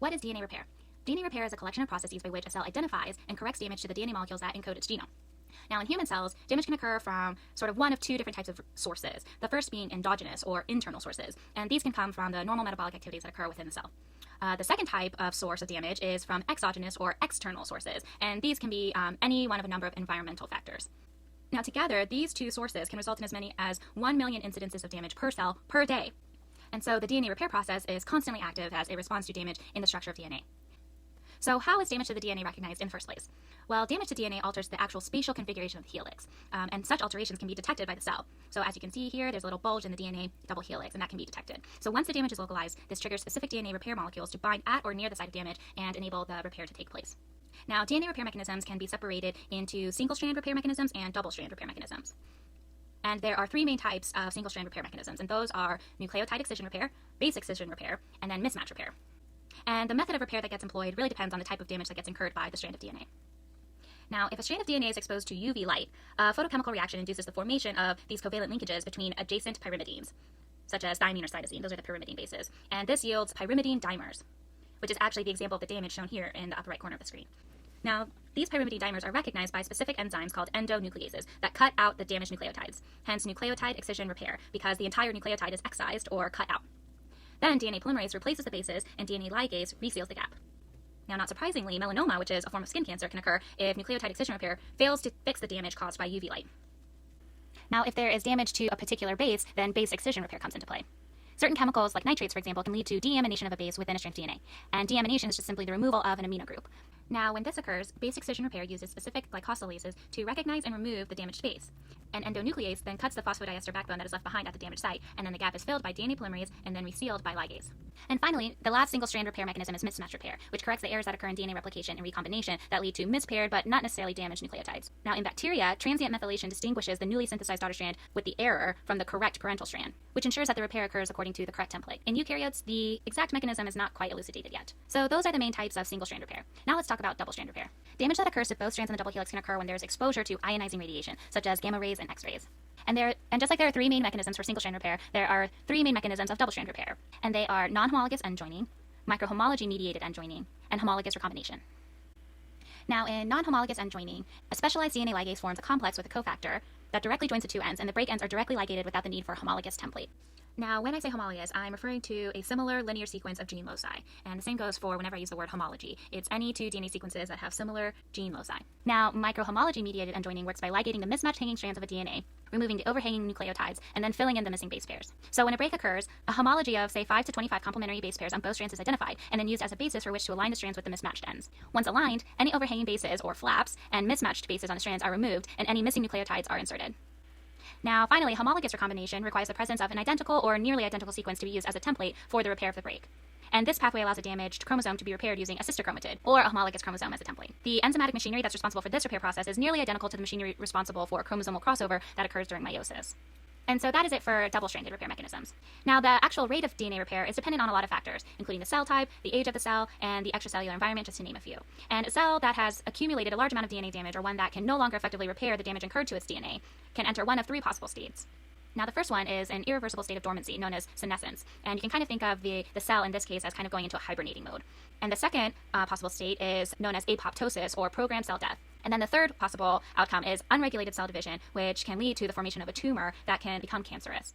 What is DNA repair? DNA repair is a collection of processes by which a cell identifies and corrects damage to the DNA molecules that encode its genome. Now, in human cells, damage can occur from sort of one of two different types of sources, the first being endogenous or internal sources, and these can come from the normal metabolic activities that occur within the cell. The second type of source of damage is from exogenous or external sources, and these can be any one of a number of environmental factors. Now, together, these two sources can result in as many as 1 million incidences of damage per cell per day. And so the DNA repair process is constantly active as it responds to damage in the structure of DNA. So how is damage to the DNA recognized in the first place? Well, damage to DNA alters the actual spatial configuration of the helix, and such alterations can be detected by the cell. So as you can see here, there's a little bulge in the DNA double helix, and that can be detected. So once the damage is localized, this triggers specific DNA repair molecules to bind at or near the site of damage and enable the repair to take place. Now, DNA repair mechanisms can be separated into single-strand repair mechanisms and double-strand repair mechanisms. And there are three main types of single-strand repair mechanisms, and those are nucleotide excision repair, base excision repair, and then mismatch repair. And the method of repair that gets employed really depends on the type of damage that gets incurred by the strand of DNA. Now, if a strand of DNA is exposed to UV light, a photochemical reaction induces the formation of these covalent linkages between adjacent pyrimidines, such as thymine or cytosine. Those are the pyrimidine bases. And this yields pyrimidine dimers, which is actually the example of the damage shown here in the upper right corner of the screen. Now, these pyrimidine dimers are recognized by specific enzymes called endonucleases that cut out the damaged nucleotides, hence nucleotide excision repair, because the entire nucleotide is excised or cut out. Then DNA polymerase replaces the bases, and DNA ligase reseals the gap. Now, not surprisingly, melanoma, which is a form of skin cancer, can occur if nucleotide excision repair fails to fix the damage caused by UV light. Now, if there is damage to a particular base, then base excision repair comes into play. Certain chemicals, like nitrates, for example, can lead to deamination of a base within a strand of DNA, and deamination is just simply the removal of an amino group. Now, when this occurs, base excision repair uses specific glycosylases to recognize and remove the damaged base. An endonuclease then cuts the phosphodiester backbone that is left behind at the damaged site, and then the gap is filled by DNA polymerase and then resealed by ligase. And finally, the last single-strand repair mechanism is mismatch repair, which corrects the errors that occur in DNA replication and recombination that lead to mispaired but not necessarily damaged nucleotides. Now, in bacteria, transient methylation distinguishes the newly synthesized daughter strand with the error from the correct parental strand, which ensures that the repair occurs according to the correct template. In eukaryotes, the exact mechanism is not quite elucidated yet. So those are the main types of single-strand repair. Now let's talk about double-strand repair. Damage that occurs to both strands in the double helix can occur when there is exposure to ionizing radiation, such as gamma rays and X-rays. And just like there are three main mechanisms for single-strand repair, there are three main mechanisms of double-strand repair. And they are non-homologous end joining, microhomology-mediated end joining, and homologous recombination. Now, in non-homologous end joining, a specialized DNA ligase forms a complex with a cofactor that directly joins the two ends, and the break ends are directly ligated without the need for a homologous template. Now, when I say homologous, I'm referring to a similar linear sequence of gene loci, and the same goes for whenever I use the word homology. It's any two DNA sequences that have similar gene loci. Now, microhomology-mediated end joining works by ligating the mismatched hanging strands of a DNA, removing the overhanging nucleotides, and then filling in the missing base pairs. So when a break occurs, a homology of, say, 5 to 25 complementary base pairs on both strands is identified, and then used as a basis for which to align the strands with the mismatched ends. Once aligned, any overhanging bases, or flaps, and mismatched bases on the strands are removed, and any missing nucleotides are inserted. Now, finally, homologous recombination requires the presence of an identical or nearly identical sequence to be used as a template for the repair of the break. And this pathway allows a damaged chromosome to be repaired using a sister chromatid, or a homologous chromosome as a template. The enzymatic machinery that's responsible for this repair process is nearly identical to the machinery responsible for chromosomal crossover that occurs during meiosis. And so that is it for double-stranded repair mechanisms. Now, the actual rate of DNA repair is dependent on a lot of factors, including the cell type, the age of the cell, and the extracellular environment, just to name a few. And a cell that has accumulated a large amount of DNA damage, or one that can no longer effectively repair the damage incurred to its DNA, can enter one of three possible states. Now, the first one is an irreversible state of dormancy, known as senescence. And you can kind of think of the cell in this case as kind of going into a hibernating mode. And the second possible state is known as apoptosis, or programmed cell death. And then the third possible outcome is unregulated cell division, which can lead to the formation of a tumor that can become cancerous.